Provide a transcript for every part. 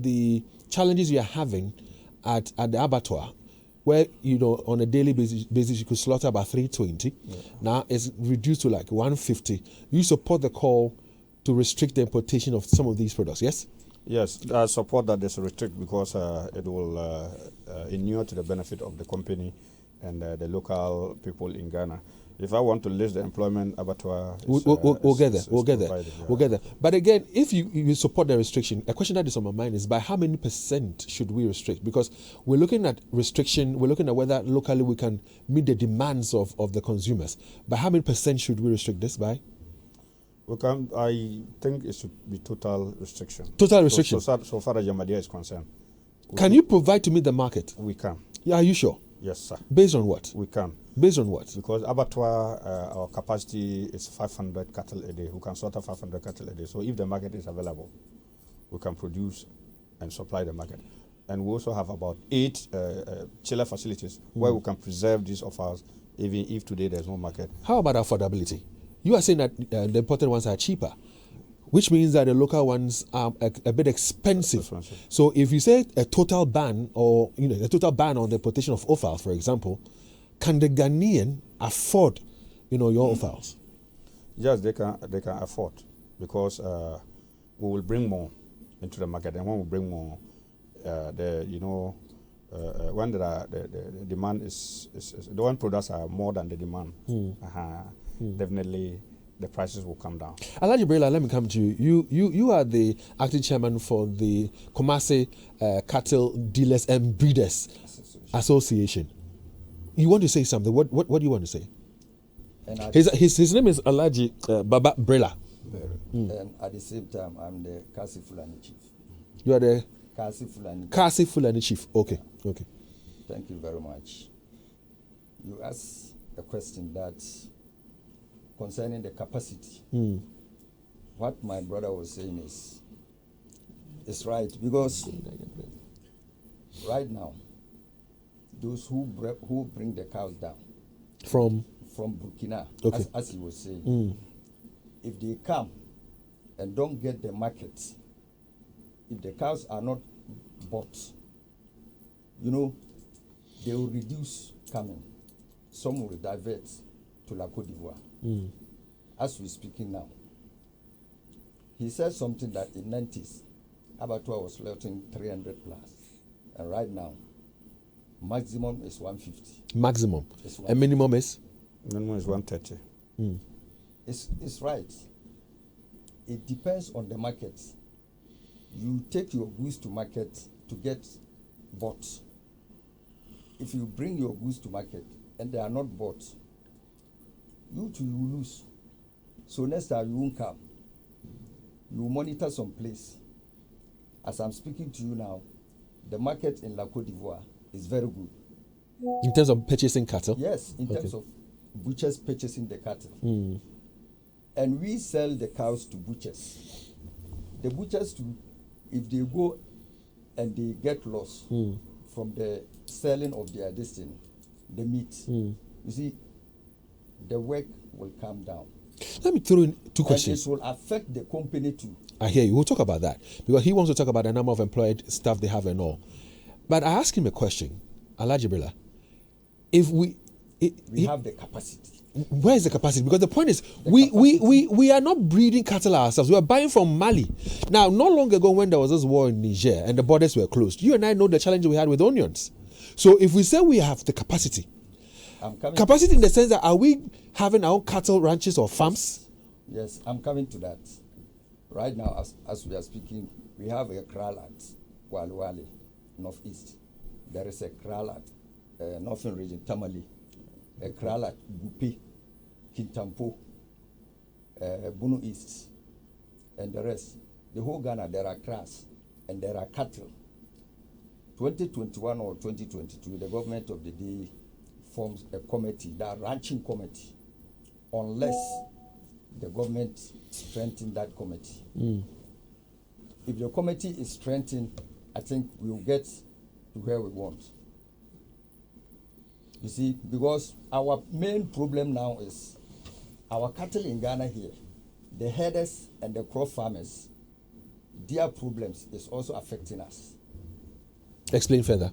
the challenges you're having at the abattoir, where on a daily basis you could slaughter about 320. Now it's reduced to like 150. You support the call to restrict the importation of some of these products, yes? Yes, I support that there's a restrict because it will inure to the benefit of the company and the local people in Ghana. If I want to list the employment abattoir, we'll get there. But again, if you support the restriction, a question that is on my mind is by how many % should we restrict? Because we're looking at restriction, we're looking at whether locally we can meet the demands of the consumers. By how many % should we restrict this by? I think it should be total restriction. Total restriction. So far as Yamadia is concerned. Can you provide to meet the market? We can. Yeah, are you sure? Yes, sir. Based on what? We can. Based on what? Because abattoir, our capacity is 500 cattle a day. We can slaughter 500 cattle a day. So if the market is available, we can produce and supply the market. And we also have about 8 chiller facilities where we can preserve these offals even if today there's no market. How about affordability? You are saying that the imported ones are cheaper, which means that the local ones are a bit expensive. So if you say a total ban or a total ban on the importation of offals, for example, can the Ghanaian afford your offals? Yes, they can afford because we will bring more into the market, and when we bring more, when the demand is the one products are more than the demand. Definitely the prices will come down. Alhaji Brela, let me come to you. You are the acting chairman for the Kumasi Cattle Dealers and Breeders Association. You want to say something? What do you want to say? His name is Alhaji Baba Brela. And at the same time, I'm the Kasi Fulani chief. You are the Kasi Fulani chief. Okay. Thank you very much. You asked a question that concerning the capacity. What my brother was saying is right, because right now, those who bring the cows down from Burkina, okay, as he was saying, if they come and don't get the market, if the cows are not bought, they will reduce coming. Some will divert to La Côte d'Ivoire. As we're speaking now, he said something that in 90s, abattoir was slaughtering 300 plus, and right now, maximum is 150. Maximum. And minimum is? Minimum is 130. It's right. It depends on the market. You take your goods to market to get bought. If you bring your goods to market and they are not bought, you too will lose. So next time you won't come. You monitor some place. As I'm speaking to you now, the market in La Côte d'Ivoire is very good. In terms of purchasing cattle? Yes, in terms of butchers purchasing the cattle. And we sell the cows to butchers. The butchers too, if they go and they get loss from the selling of their destiny, the meat, you see, the work will come down. Let me throw in 2 questions. And it will affect the company too. I hear you. We'll talk about that because he wants to talk about the number of employed staff they have and all. But I asked him a question, Alhaji Brela. If we have the capacity. Where is the capacity? Because the point is, we are not breeding cattle ourselves. We are buying from Mali. Now, not long ago when there was this war in Niger and the borders were closed, you and I know the challenge we had with onions. So if we say we have the capacity in the sense that are we having our own cattle ranches or farms? Yes, I'm coming to that. Right now, as we are speaking, we have a kraal at Walwale, northeast. There is a kraal at northern region, Tamale. A kraal at Gupe, Kintampo, Bunu East, and the rest. The whole Ghana, there are kraals and there are cattle. 2021 or 2022, the government of the day forms a committee, the ranching committee, unless the government strengthens that committee. If the committee is strengthened, I think we will get to where we want. You see, because our main problem now is our cattle in Ghana here, the herders and the crop farmers, their problems is also affecting us. Explain further.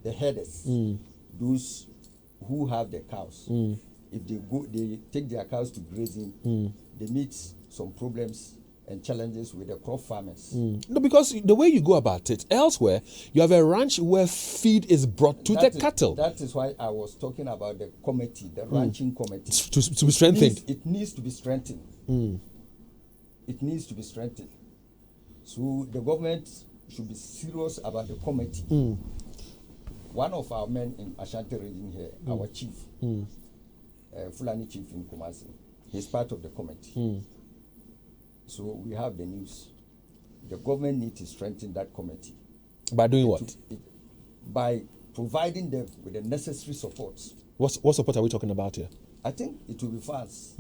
The herders, those who have the cows, if they take their cows to grazing, they meet some problems and challenges with the crop farmers. No, because the way you go about it, elsewhere, you have a ranch where feed is brought to the cattle. That is why I was talking about the committee, the ranching committee. To be strengthened. It needs to be strengthened. It needs to be strengthened. So the government should be serious about the committee. One of our men in Ashanti region here, our chief, Fulani chief in Kumasi, he's part of the committee. So we have the news. The government needs to strengthen that committee. By doing what? By providing them with the necessary support. What support are we talking about here? I think it will be funds.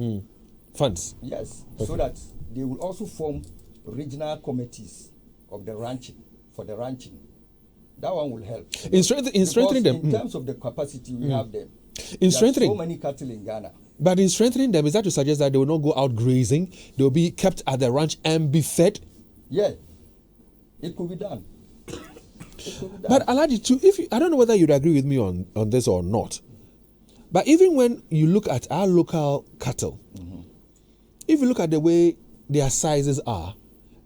Funds? Yes, Okay. so that they will also form regional committees of the ranching, for the ranching. That one will help. In strengthening them. In terms of the capacity, we have them. In There are strengthening. so many cattle in Ghana. But in strengthening them, is that to suggest that they will not go out grazing? They will be kept at the ranch and be fed? Yeah, it could be done. It could be done. But Alhaji, I don't know whether you'd agree with me on this or not. But even when you look at our local cattle, if you look at the way their sizes are,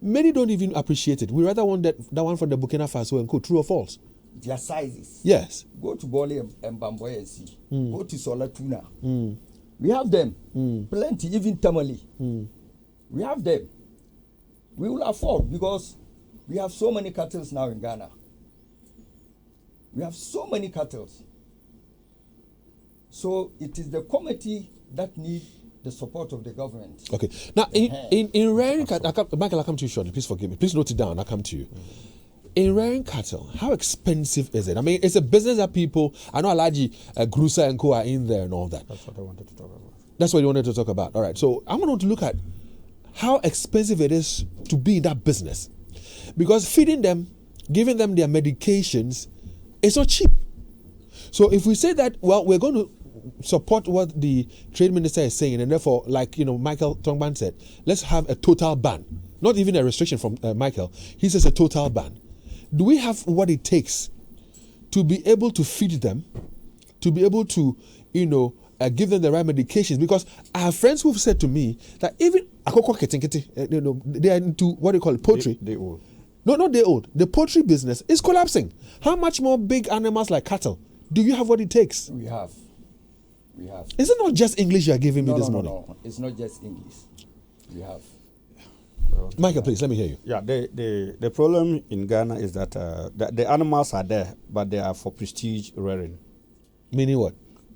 many don't even appreciate it. We rather want that one from the Burkina Faso and Co. True or false? Their sizes. Yes. Go to Boli and Bamboy and see. Go to Solatuna. We have them. Plenty, even Tamale. We have them. We will afford because we have so many cattle now in Ghana. We have so many cattle. So it is the committee that need the support of the government. Okay. Now, in rearing cattle, Michael, I'll come to you shortly. Please forgive me. Please note it down. I'll come to you. In rearing cattle, how expensive is it? I mean, it's a business that people, I know Alhaji Grusa and Co. are in there and all that. That's what I wanted to talk about. That's what you wanted to talk about. All right. So I'm going to look at how expensive it is to be in that business. Because feeding them, giving them their medications, it's not cheap. So if we say that, well, we're going to support what the trade minister is saying, and therefore, like, Michael Tongban said, let's have a total ban. Not even a restriction from Michael. He says a total ban. Do we have what it takes to be able to feed them, to be able to, give them the right medications? Because I have friends who've said to me that even they are into what do you call it, poultry. They old. No, not they old. The poultry business is collapsing. How much more big animals like cattle do you have what it takes? We have. Is it not just English you are giving me this morning? No. It's not just English. We have. Michael, please, let me hear you. Yeah, the problem in Ghana is that the animals are there, but they are for prestige rearing. Meaning what?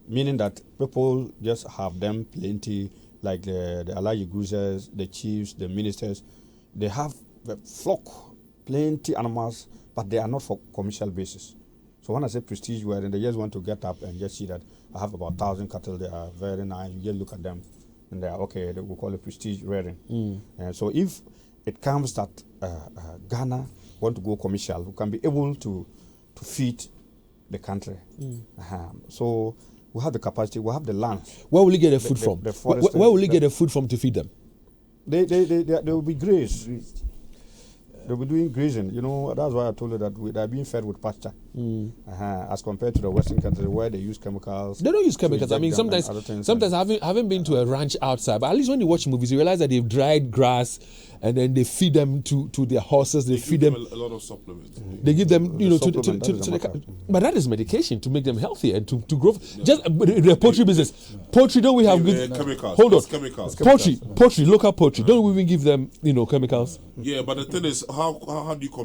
Meaning that people just have them plenty, like the Alhaji Grusers, the chiefs, the ministers. They have a flock, plenty animals, but they are not for commercial basis. So when I say prestige rearing, they just want to get up and just see that I have about 1,000 cattle. They are very nice. You just look at them, and they are okay. They will call it prestige rearing. And so if it comes that Ghana want to go commercial, we can be able to feed the country. So we have the capacity. We have the land. Where will you get the food from? Where will you get the food from to feed them? They will be grazed. They'll be doing grazing. That's why I told you that they're being fed with pasture. As compared to the Western countries where they use chemicals. They don't use chemicals. I mean, sometimes I haven't been to a ranch outside, but at least when you watch movies, you realize that they've dried grass and then they feed them to their horses. They feed them a lot of supplements. They give them, to the but that is medication to make them healthy and to grow. Just the poultry business. Poultry, don't we have good chemicals? Hold on, Chemicals. poultry, local poultry. Don't we even give them, chemicals? Yeah, but the thing is, how do you